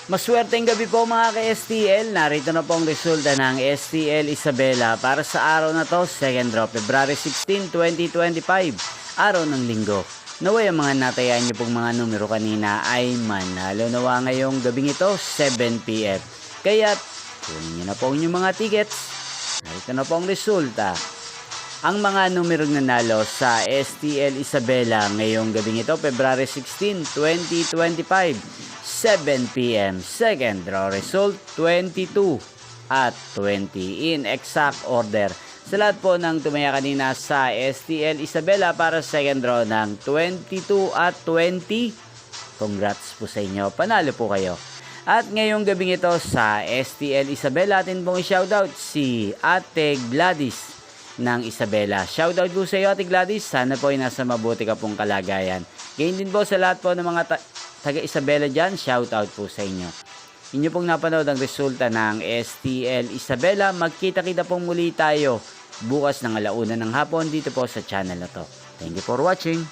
Maswerteng gabi po mga ka-STL. Narito na po ang resulta ng STL Isabela para sa araw na to, 2nd draw, February 16, 2025, araw ng linggo. Naway ang mga natayaan niyo pong mga numero kanina ay manalo nawa ngayong gabing ito, 7 PM. Kaya kunin niyo na po ang inyong mga tickets. Narito na po ang resulta. Ang mga numerong nanalo sa STL Isabela ngayong gabing ito, February 16, 2025, 7 PM. Second draw result, 22 at 20 in exact order. Sa lahat po ng tumaya kanina sa STL Isabela para second draw ng 22 at 20, congrats po sa inyo. Panalo po kayo. At ngayong gabing ito sa STL Isabela, atin pong i-shoutout si Ate Gladys ng Isabela. Shoutout po sa iyo, Ate Gladys. Sana po ay nasa mabuti ka pong kalagayan. Gayon din po sa lahat po ng mga taga Isabela dyan. Shoutout po sa inyo. Inyo pong napanood ang resulta ng STL Isabela. Magkita-kita pong muli tayo bukas ng 1:00 ng hapon dito po sa channel na to. Thank you for watching.